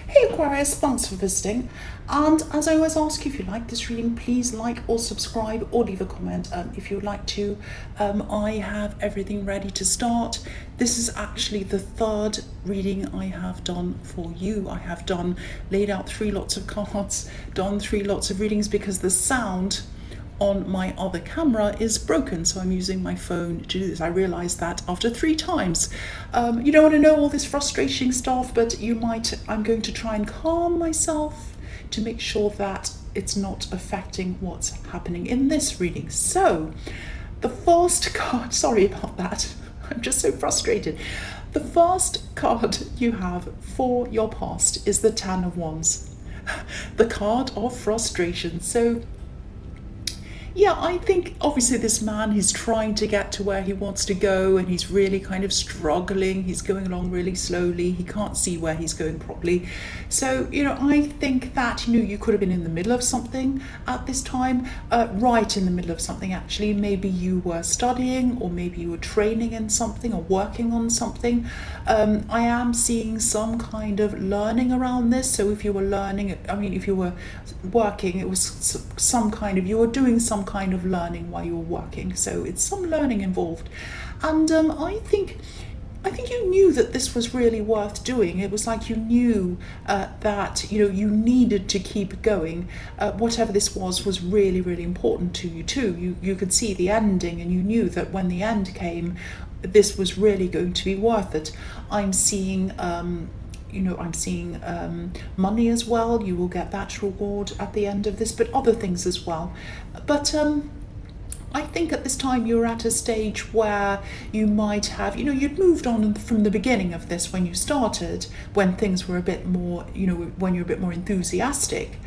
Hey Aquarius, thanks for visiting. And as I always ask you, if you like this reading, please like or subscribe or leave a comment if you would like to. I have everything ready to start. This is actually the third reading I have done for you. I have laid out 3 lots of cards, done 3 lots of readings because the sound on my other camera is broken, so I'm using my phone to do this. I realized that after 3 times. You don't want to know all this frustrating stuff, but you might. I'm going to try and calm myself to make sure that it's not affecting what's happening in this reading. So the first card, sorry about that, I'm just so frustrated. The first card you have for your past is the 10 of Wands, the card of frustration. So yeah, I think obviously this man, he's trying to get to where he wants to go and he's really kind of struggling. He's going along really slowly. He can't see where he's going properly. So, I think that, you could have been in the middle of something at this time, right in the middle of something actually. Maybe you were studying or maybe you were training in something or working on something. I am seeing some kind of learning around this. So if you were learning, if you were working, it was some kind of, you were doing some kind of learning while you were working, so it's some learning involved. And I think you knew that this was really worth doing. It was like you knew that you needed to keep going. Whatever this was really, really important to you too. You could see the ending and you knew that when the end came, this was really going to be worth it. I'm seeing money as well. You will get that reward at the end of this, but other things as well. But I think at this time you're at a stage where you might have, you'd moved on from the beginning of this when you started, when things were a bit more, when you're a bit more enthusiastic.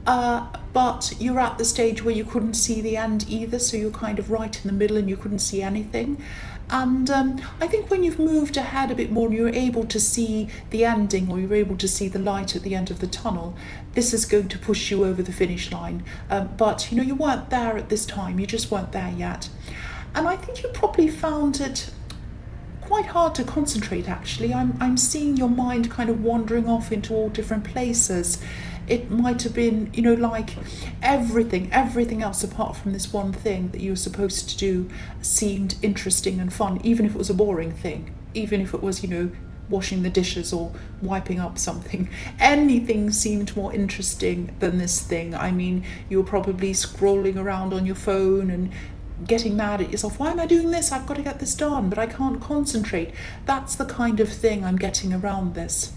But you're at the stage where you couldn't see the end either, so you're kind of right in the middle and you couldn't see anything. And I think when you've moved ahead a bit more and you're able to see the ending, or you're able to see the light at the end of the tunnel, this is going to push you over the finish line. But you weren't there at this time, you just weren't there yet. And I think you probably found it quite hard to concentrate actually. I'm seeing your mind kind of wandering off into all different places. It might have been, like everything else apart from this one thing that you were supposed to do seemed interesting and fun, even if it was a boring thing, even if it was, washing the dishes or wiping up something. Anything seemed more interesting than this thing. You were probably scrolling around on your phone and getting mad at yourself. Why am I doing this? I've got to get this done, but I can't concentrate. That's the kind of thing I'm getting around this.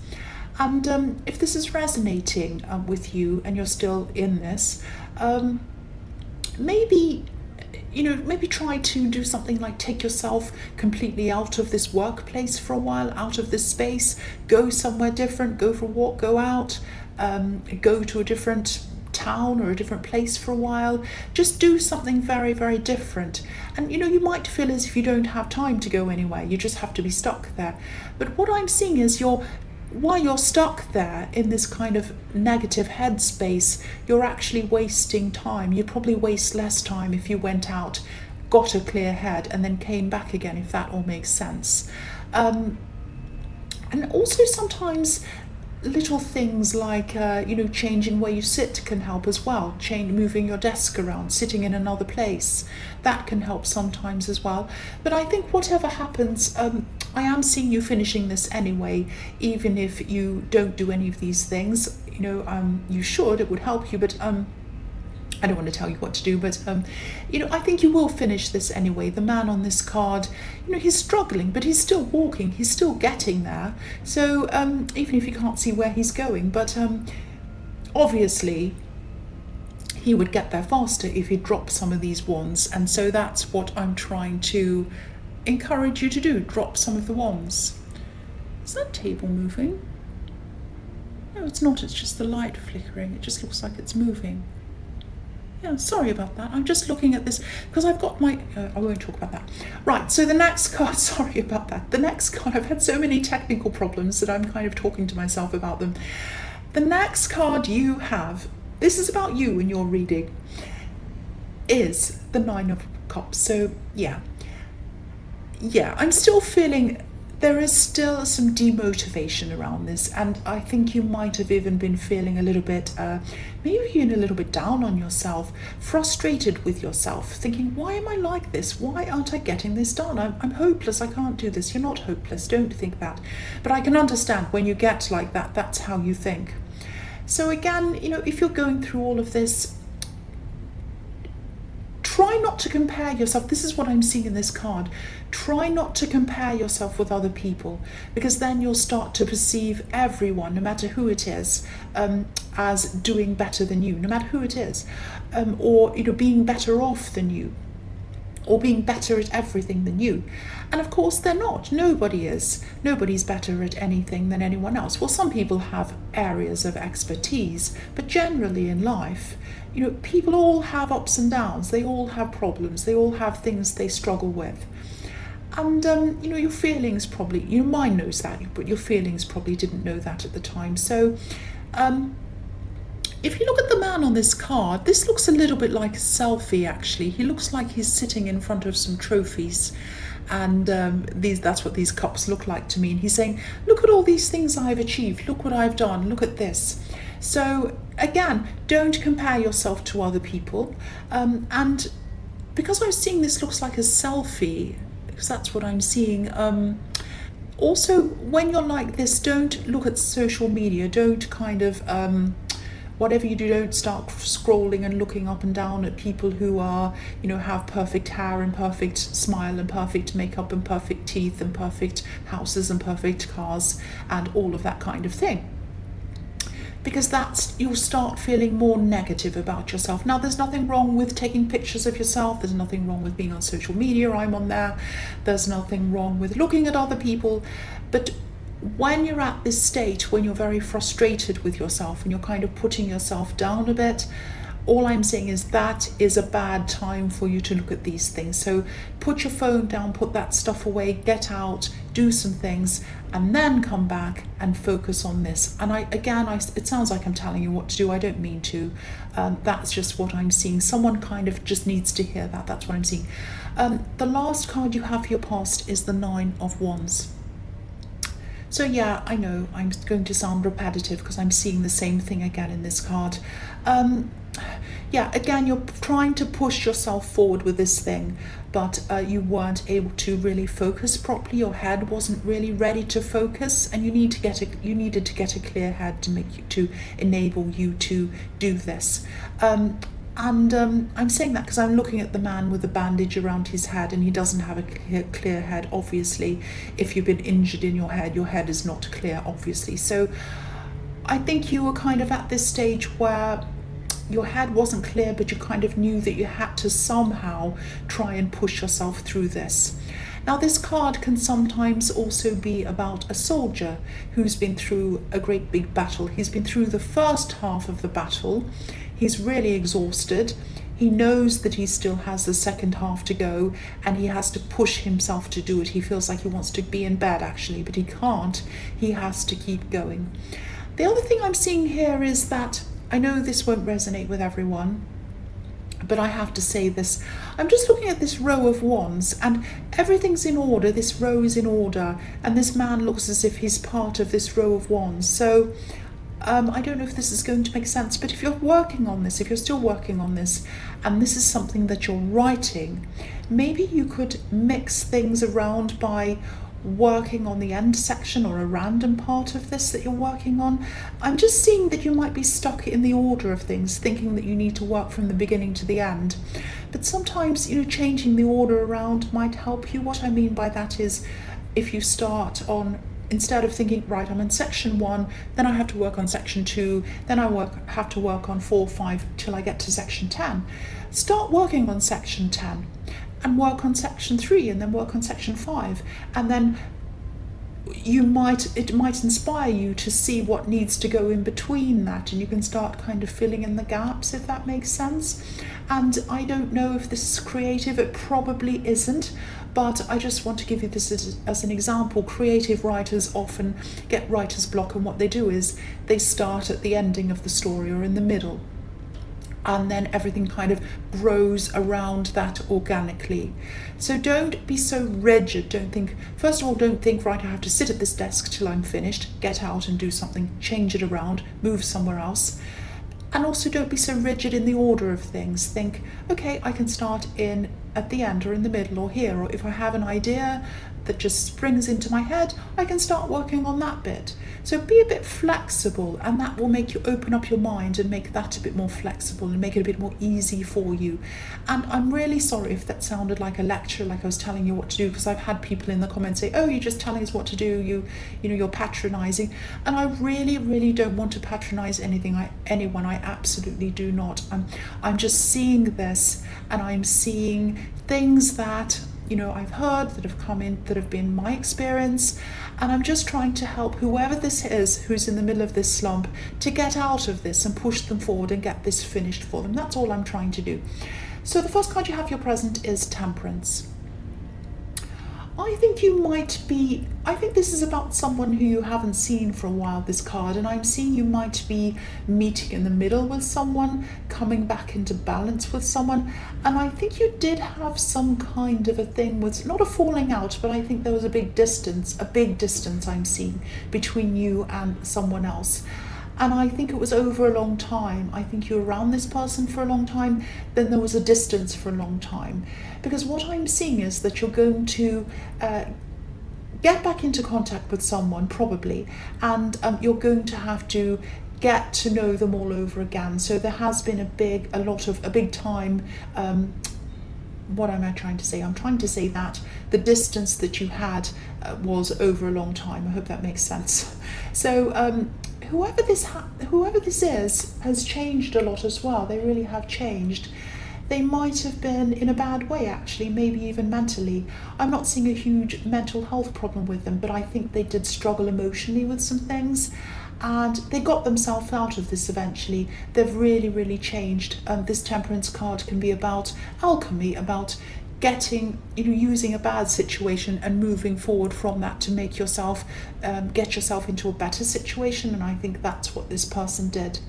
And if this is resonating with you and you're still in this, maybe try to do something like take yourself completely out of this workplace for a while, out of this space, go somewhere different, go for a walk, go out, go to a different town or a different place for a while. Just do something very, very different. And you might feel as if you don't have time to go anywhere, you just have to be stuck there. But what I'm seeing is while you're stuck there in this kind of negative headspace, you're actually wasting time. You'd probably waste less time if you went out, got a clear head, and then came back again, if that all makes sense. And also sometimes little things like changing where you sit can help as well. Moving your desk around, sitting in another place, that can help sometimes as well. But I think whatever happens, I am seeing you finishing this anyway, even if you don't do any of these things. You should, it would help you, but I don't want to tell you what to do, but I think you will finish this anyway. The man on this card, he's struggling, but he's still walking, he's still getting there. So even if you can't see where he's going, but obviously he would get there faster if he dropped some of these wands. And so that's what I'm trying to encourage you to do. Drop some of the wands. Is that table moving? No, it's not. It's just the light flickering. It just looks like it's moving. Yeah, sorry about that. I'm just looking at this because I've got my... I won't talk about that. Right, so the next card... Sorry about that. The next card... I've had so many technical problems that I'm kind of talking to myself about them. The next card you have... This is about you in your reading. Is the 9 of Cups. So, yeah, I'm still feeling there is still some demotivation around this, and I think you might have even been feeling a little bit, maybe even a little bit down on yourself, frustrated with yourself, thinking, why am I like this? Why aren't I getting this done? I'm hopeless, I can't do this. You're not hopeless, don't think that. But I can understand when you get like that, that's how you think. So again, if you're going through all of this, try not to compare yourself. This is what I'm seeing in this card. Try not to compare yourself with other people, because then you'll start to perceive everyone, no matter who it is, as doing better than you, no matter who it is, or being better off than you, or being better at everything than you. And of course they're not. Nobody is. Nobody's better at anything than anyone else. Well, some people have areas of expertise, but generally in life, people all have ups and downs. They all have problems. They all have things they struggle with. And, your feelings probably, your mind knows that, but your feelings probably didn't know that at the time. So, if you look at the man on this card, this looks a little bit like a selfie, actually. He looks like he's sitting in front of some trophies. And that's what these cups look like to me. And he's saying, look at all these things I've achieved. Look what I've done. Look at this. So again, don't compare yourself to other people. And because I'm seeing this looks like a selfie, because that's what I'm seeing. Also, when you're like this, don't look at social media. Don't kind of... whatever you do, don't start scrolling and looking up and down at people who are, have perfect hair and perfect smile and perfect makeup and perfect teeth and perfect houses and perfect cars and all of that kind of thing. Because you'll start feeling more negative about yourself. Now, there's nothing wrong with taking pictures of yourself. There's nothing wrong with being on social media. I'm on there. There's nothing wrong with looking at other people. But when you're at this state, when you're very frustrated with yourself and you're kind of putting yourself down a bit, all I'm saying is that is a bad time for you to look at these things. So put your phone down, put that stuff away, get out, do some things, and then come back and focus on this. And it sounds like I'm telling you what to do. I don't mean to. That's just what I'm seeing. Someone kind of just needs to hear that. That's what I'm seeing. The last card you have for your past is the 9 of Wands. So yeah, I know I'm going to sound repetitive because I'm seeing the same thing again in this card. Yeah, again, you're trying to push yourself forward with this thing, but you weren't able to really focus properly. Your head wasn't really ready to focus, and you needed to get a clear head to enable you to do this. I'm saying that because I'm looking at the man with the bandage around his head, and he doesn't have a clear head, obviously. If you've been injured in your head is not clear, obviously. So I think you were kind of at this stage where your head wasn't clear, but you kind of knew that you had to somehow try and push yourself through this. Now, this card can sometimes also be about a soldier who's been through a great big battle. He's been through the first half of the battle. He's really exhausted. He knows that he still has the second half to go, and he has to push himself to do it. He feels like he wants to be in bed, actually, but he can't. He has to keep going. The other thing I'm seeing here is that, I know this won't resonate with everyone, but I have to say this. I'm just looking at this row of wands, and everything's in order. This row is in order, and this man looks as if he's part of this row of wands. So I don't know if this is going to make sense, but if you're working on this, if you're still working on this, and this is something that you're writing, maybe you could mix things around by working on the end section or a random part of this that you're working on. I'm just seeing that you might be stuck in the order of things, thinking that you need to work from the beginning to the end. But sometimes, changing the order around might help you. What I mean by that is, if you start on, instead of thinking, right, I'm in section 1, then I have to work on section 2, then I have to work on 4, 5 till I get to section 10. Start working on section 10 and work on section 3 and then work on section 5, and then it might inspire you to see what needs to go in between that, and you can start kind of filling in the gaps, if that makes sense. And I don't know if this is creative, it probably isn't, but I just want to give you this as an example. Creative writers often get writer's block, and what they do is they start at the ending of the story or in the middle. and then everything kind of grows around that organically. So don't be so rigid. Don't think, first of all, don't think, right, I have to sit at this desk till I'm finished, get out and do something, change it around, move somewhere else. And also don't be so rigid in the order of things. Think, okay, I can start in at the end or in the middle or here, or if I have an idea that just springs into my head, I can start working on that bit. So be a bit flexible, and that will make you open up your mind and make that a bit more flexible and make it a bit more easy for you. And I'm really sorry if that sounded like a lecture, like I was telling you what to do, because I've had people in the comments say, oh, you're just telling us what to do, you're patronizing. And I really don't want to patronize anyone. I absolutely do not. I'm just seeing this, and I'm seeing things that I've heard that have come in, that have been my experience, and I'm just trying to help whoever this is who's in the middle of this slump to get out of this and push them forward and get this finished for them. That's all I'm trying to do. So the first card you have for your present is Temperance. I think this is about someone who you haven't seen for a while, this card, and I'm seeing you might be meeting in the middle with someone, coming back into balance with someone, and I think you did have some kind of a thing with, not a falling out, but I think there was a big distance I'm seeing between you and someone else. And I think it was over a long time. I think you were around this person for a long time, then there was a distance for a long time. Because what I'm seeing is that you're going to get back into contact with someone, probably, and you're going to have to get to know them all over again. So there has been a big time. What am I trying to say? I'm trying to say that the distance that you had was over a long time. I hope that makes sense. So whoever this is has changed a lot as well. They really have changed. They might have been in a bad way, actually, maybe even mentally. I'm not seeing a huge mental health problem with them, but I think they did struggle emotionally with some things, and they got themselves out of this eventually. They've really changed. This Temperance card can be about alchemy, about using a bad situation and moving forward from that to make yourself, get yourself into a better situation, and I think that's what this person did.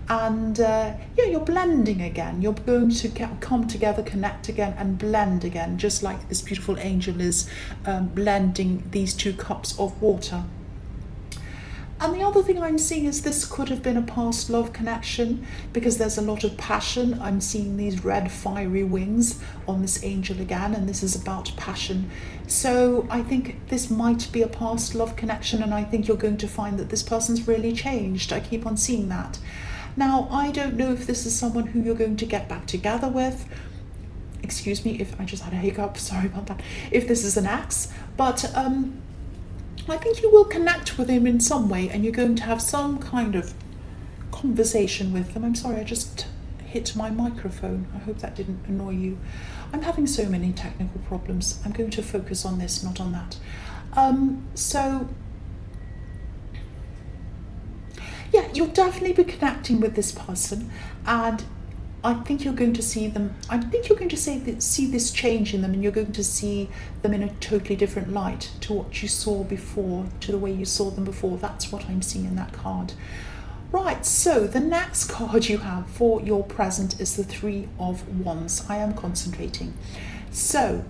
And you're blending again. You're going to come together, connect again, and blend again, just like this beautiful angel is blending these two cups of water. And the other thing I'm seeing is this could have been a past love connection, because there's a lot of passion. I'm seeing these red fiery wings on this angel again, and this is about passion. So I think this might be a past love connection, and I think you're going to find that this person's really changed. I keep on seeing that. Now, I don't know if this is someone who you're going to get back together with. Excuse me if I just had a hiccup, sorry about that. If this is an ex, but I think you will connect with him in some way, and you're going to have some kind of conversation with them. I'm sorry, I just hit my microphone. I hope that didn't annoy you. I'm having so many technical problems. I'm going to focus on this, not on that. Yeah, you'll definitely be connecting with this person, and I think you're going to see them. I think you're going to see this change in them, and you're going to see them in a totally different light to what you saw before, to the way you saw them before. That's what I'm seeing in that card. Right, so the next card you have for your present is the Three of Wands. I am concentrating. So,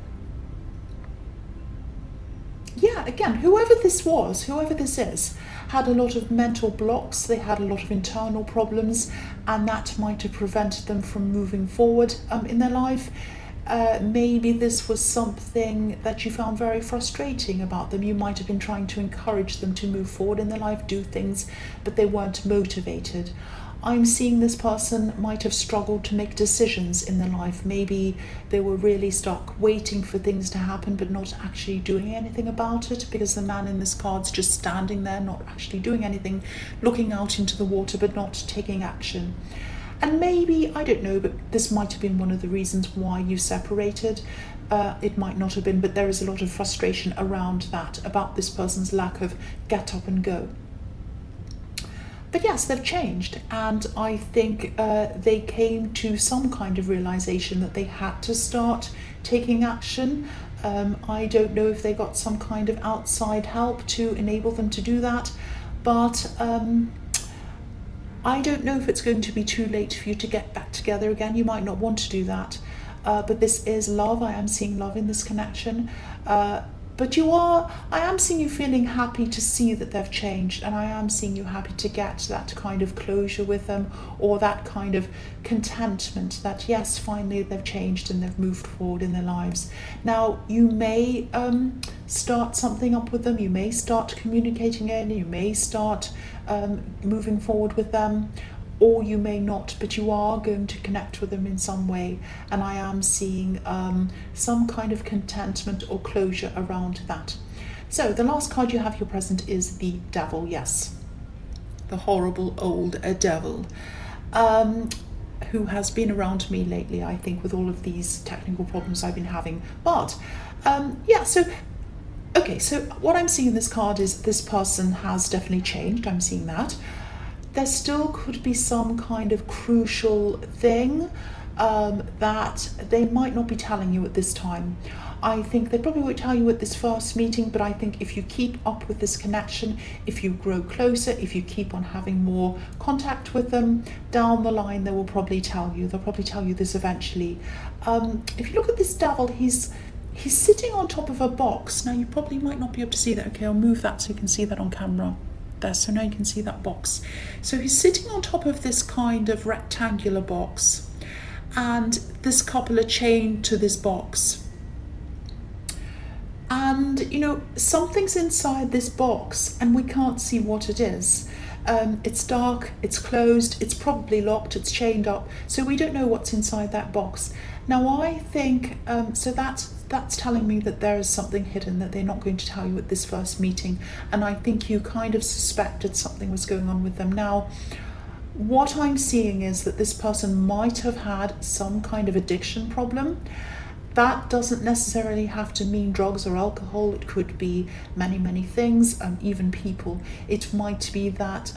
yeah, again, whoever this is, had a lot of mental blocks, they had a lot of internal problems, and that might have prevented them from moving forward in their life. Maybe this was something that you found very frustrating about them. You might have been trying to encourage them to move forward in their life, do things, but they weren't motivated. I'm seeing this person might have struggled to make decisions in their life. Maybe they were really stuck waiting for things to happen but not actually doing anything about it, because the man in this card's just standing there, not actually doing anything, looking out into the water but not taking action. And maybe, I don't know, but this might have been one of the reasons why you separated. It might not have been, but there is a lot of frustration around that, about this person's lack of get up and go. But yes, they've changed, and I think they came to some kind of realization that they had to start taking action. I don't know if they got some kind of outside help to enable them to do that, but I don't know if it's going to be too late for you to get back together again. You might not want to do that. But this is love. I am seeing love in this connection. But I am seeing you feeling happy to see that they've changed, and I am seeing you happy to get that kind of closure with them, or that kind of contentment that yes, finally they've changed and they've moved forward in their lives. Now, you may start something up with them, you may start communicating again, you may start moving forward with them, or you may not, but you are going to connect with them in some way, and I am seeing some kind of contentment or closure around that. So the last card you have here present is the Devil. Yes, the horrible old devil, who has been around me lately, I think, with all of these technical problems I've been having. But so what I'm seeing in this card is this person has definitely changed. I'm seeing that. There still could be some kind of crucial thing that they might not be telling you at this time. I think they probably won't tell you at this first meeting, but I think if you keep up with this connection, if you grow closer, if you keep on having more contact with them, down the line they will probably tell you. They'll probably tell you this eventually. If you look at this devil, he's sitting on top of a box. Now, you probably might not be able to see that. Okay, I'll move that so you can see that on camera. There, so now you can see that box. So he's sitting on top of this kind of rectangular box, and this couple are chained to this box. And something's inside this box, and we can't see what it is. It's dark, it's closed, it's probably locked, it's chained up, so we don't know what's inside that box. Now, I think so that's telling me that there is something hidden that they're not going to tell you at this first meeting, and I think you kind of suspected something was going on with them. Now, what I'm seeing is that this person might have had some kind of addiction problem. That doesn't necessarily have to mean drugs or alcohol. It could be many, many things, even people. It might be that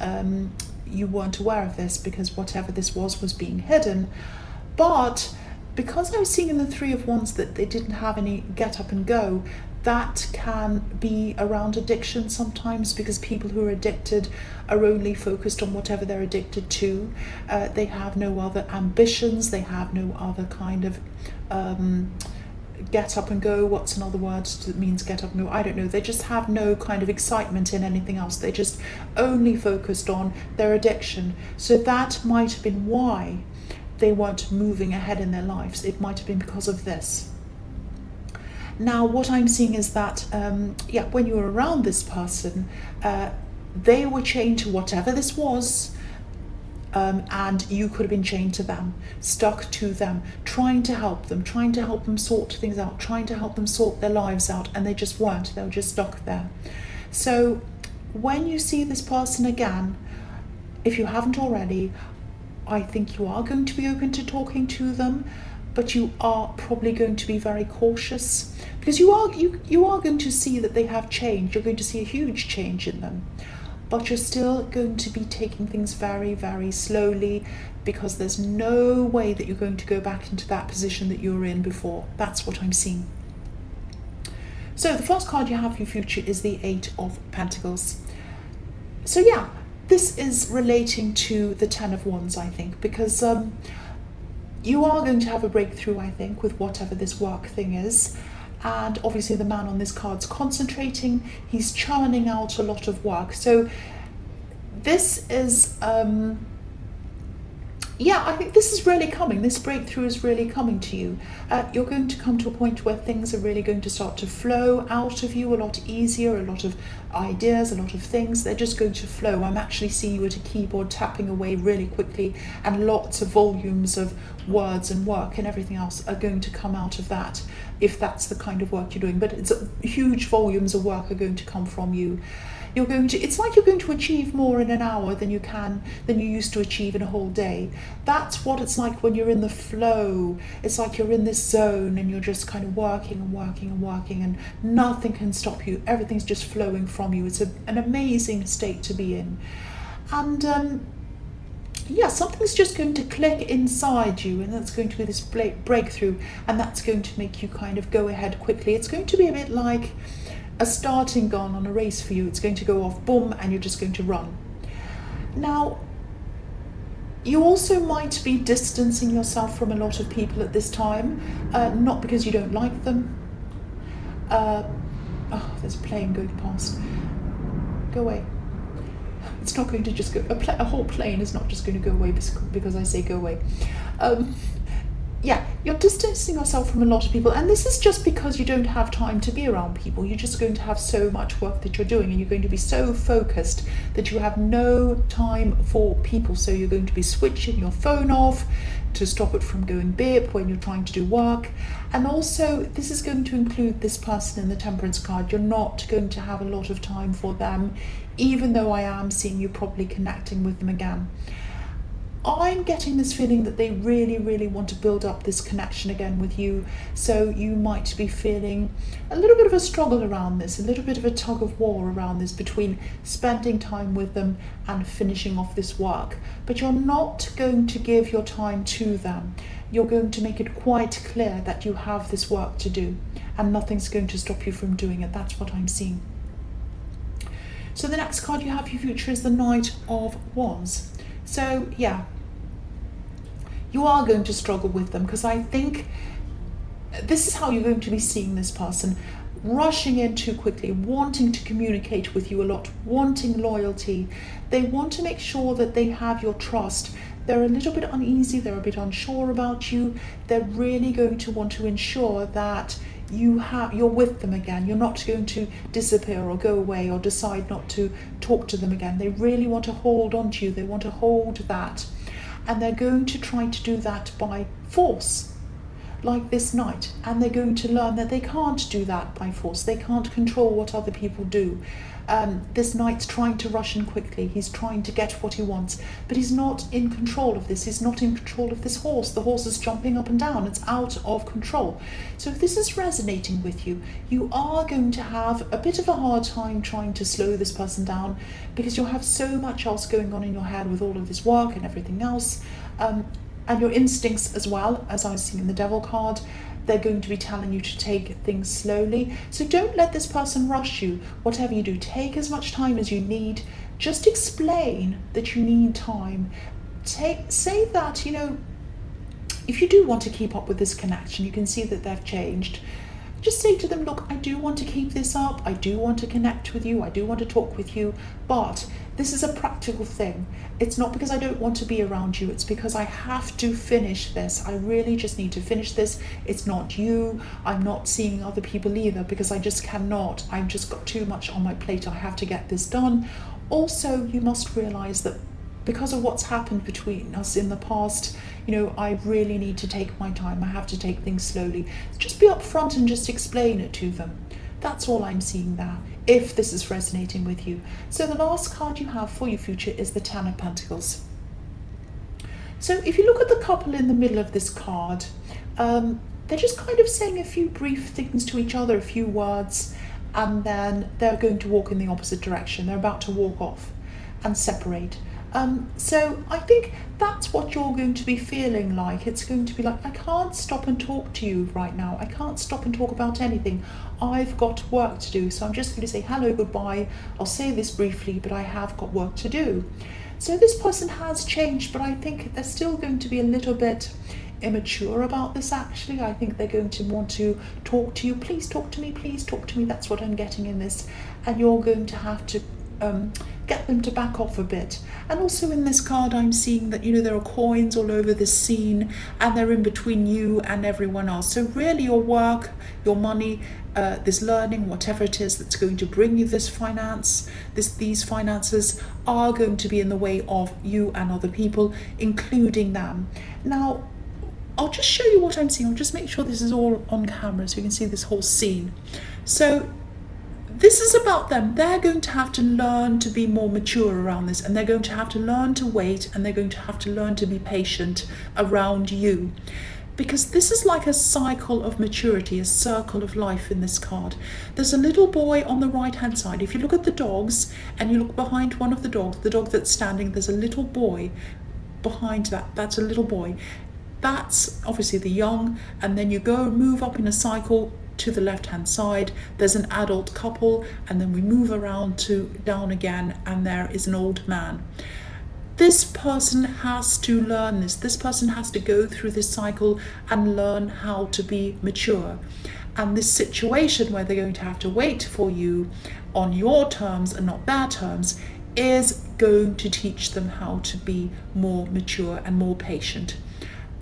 you weren't aware of this because whatever this was being hidden. But because I was seeing in the Three of Wands that they didn't have any get up and go, that can be around addiction sometimes, because people who are addicted are only focused on whatever they're addicted to. They have no other ambitions, they have no other kind of get up and go. What's another word that means get up and go? I don't know. They just have no kind of excitement in anything else. They just only focused on their addiction. So that might have been why they weren't moving ahead in their lives. It might have been because of this. Now, what I'm seeing is that, when you were around this person, they were chained to whatever this was, and you could have been chained to them, stuck to them, trying to help them sort things out, trying to help them sort their lives out, and they just weren't. They were just stuck there. So when you see this person again, if you haven't already, I think you are going to be open to talking to them, but you are probably going to be very cautious, because you are going to see that they have changed. You're going to see a huge change in them, but you're still going to be taking things very, very slowly, because there's no way that you're going to go back into that position that you were in before. That's what I'm seeing. So the first card you have for your future is the Eight of Pentacles. So this is relating to the Ten of Wands, I think, because you are going to have a breakthrough, I think, with whatever this work thing is. And obviously the man on this card's concentrating, he's churning out a lot of work. So this is, I think this is really coming. This breakthrough is really coming to you. You're going to come to a point where things are really going to start to flow out of you a lot easier, a lot of ideas, a lot of things. They're just going to flow. I'm actually seeing you at a keyboard tapping away really quickly, and lots of volumes of words and work and everything else are going to come out of that, if that's the kind of work you're doing. But it's huge volumes of work are going to come from you. It's like you're going to achieve more in an hour than you used to achieve in a whole day. That's what it's like when you're in the flow. It's like you're in this zone and you're just kind of working and working and working, and nothing can stop you. Everything's just flowing from you. It's an amazing state to be in. And something's just going to click inside you, and that's going to be this breakthrough, and that's going to make you kind of go ahead quickly. It's going to be a bit like a starting gun on a race for you. It's going to go off, boom, and you're just going to run. Now, You also might be distancing yourself from a lot of people at this time, not because you don't like them. Oh, there's a plane going past. Go away. It's not going to just go, a whole plane is not just going to go away because I say go away. Yeah, you're distancing yourself from a lot of people, and this is just because you don't have time to be around people. You're just going to have so much work that you're doing, and you're going to be so focused that you have no time for people. So you're going to be switching your phone off to stop it from going beep when you're trying to do work. And also, this is going to include this person in the Temperance card. You're not going to have a lot of time for them, even though I am seeing you probably connecting with them again. I'm getting this feeling that they really, really want to build up this connection again with you. So you might be feeling a little bit of a struggle around this, a little bit of a tug of war around this between spending time with them and finishing off this work. But you're not going to give your time to them. You're going to make it quite clear that you have this work to do, and nothing's going to stop you from doing it. That's what I'm seeing. So the next card you have for your future is the Knight of Wands. So yeah, you are going to struggle with them, because I think this is how you're going to be seeing this person: rushing in too quickly, wanting to communicate with you a lot, wanting loyalty. They want to make sure that they have your trust. They're a little bit uneasy, they're a bit unsure about you. They're really going to want to ensure that you're with them again. You're not going to disappear or go away or decide not to talk to them again. They really want to hold on to you. They want to hold that. And they're going to try to do that by force, like this Knight. And they're going to learn that they can't do that by force. They can't control what other people do. This Knight's trying to rush in quickly. He's trying to get what he wants, but he's not in control of this. He's not in control of this horse. The horse is jumping up and down. It's out of control. So if this is resonating with you, you are going to have a bit of a hard time trying to slow this person down, because you'll have so much else going on in your head with all of this work and everything else. And your instincts as well, as I was seeing in the Devil card, they're going to be telling you to take things slowly. So don't let this person rush you. Whatever you do, take as much time as you need. Just explain that you need time. Say that, if you do want to keep up with this connection, you can see that they've changed. Just say to them, look, I do want to keep this up. I do want to connect with you. I do want to talk with you. But this is a practical thing. It's not because I don't want to be around you. It's because I have to finish this. I really just need to finish this. It's not you. I'm not seeing other people either, because I just cannot. I've just got too much on my plate. I have to get this done. Also, you must realize that because of what's happened between us in the past, I really need to take my time. I have to take things slowly. Just be upfront and just explain it to them. That's all I'm seeing there, if this is resonating with you. So the last card you have for your future is the Ten of Pentacles. So if you look at the couple in the middle of this card, they're just kind of saying a few brief things to each other, a few words, and then they're going to walk in the opposite direction. They're about to walk off and separate. So I think that's what you're going to be feeling like. It's going to be like, I can't stop and talk to you right now. I can't stop and talk about anything. I've got work to do. So I'm just going to say hello, goodbye. I'll say this briefly, but I have got work to do. So this person has changed, but I think they're still going to be a little bit immature about this, actually. I think they're going to want to talk to you. Please talk to me. Please talk to me. That's what I'm getting in this. And you're going to have to get them to back off a bit. And also in this card, I'm seeing that there are coins all over this scene, and they're in between you and everyone else. So really, your work, your money, this learning, whatever it is that's going to bring you this finance, these finances are going to be in the way of you and other people, including them. Now, I'll just show you what I'm seeing. I'll just make sure this is all on camera so you can see this whole scene. So this is about them. They're going to have to learn to be more mature around this, and they're going to have to learn to wait, and they're going to have to learn to be patient around you, because this is like a cycle of maturity, a circle of life in this card. There's a little boy on the right hand side. If you look at the dogs and you look behind one of the dog that's standing, there's a little boy behind that. That's a little boy. That's obviously the young, and then you go move up in a cycle to the left hand side, there's an adult couple, and then we move around to down again, and there is an old man. This person has to learn this. This person has to go through this cycle and learn how to be mature. And this situation where they're going to have to wait for you on your terms and not their terms is going to teach them how to be more mature and more patient.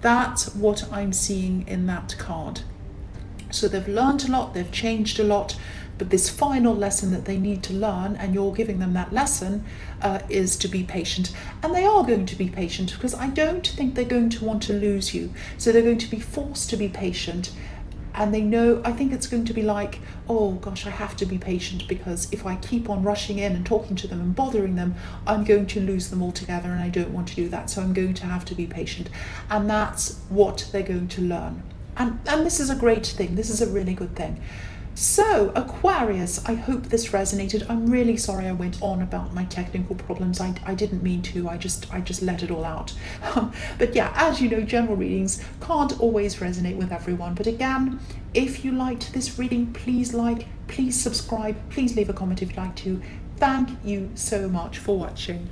That's what I'm seeing in that card. So they've learned a lot, they've changed a lot, but this final lesson that they need to learn, and you're giving them that lesson, is to be patient. And they are going to be patient, because I don't think they're going to want to lose you. So they're going to be forced to be patient. And they know, I think it's going to be like, oh gosh, I have to be patient, because if I keep on rushing in and talking to them and bothering them, I'm going to lose them altogether, and I don't want to do that. So I'm going to have to be patient. And that's what they're going to learn. And this is a great thing. This is a really good thing. So Aquarius, I hope this resonated. I'm really sorry I went on about my technical problems. I didn't mean to. I just let it all out. But yeah, as you know, general readings can't always resonate with everyone. But again, if you liked this reading, please subscribe, please leave a comment if you'd like to. Thank you so much for watching.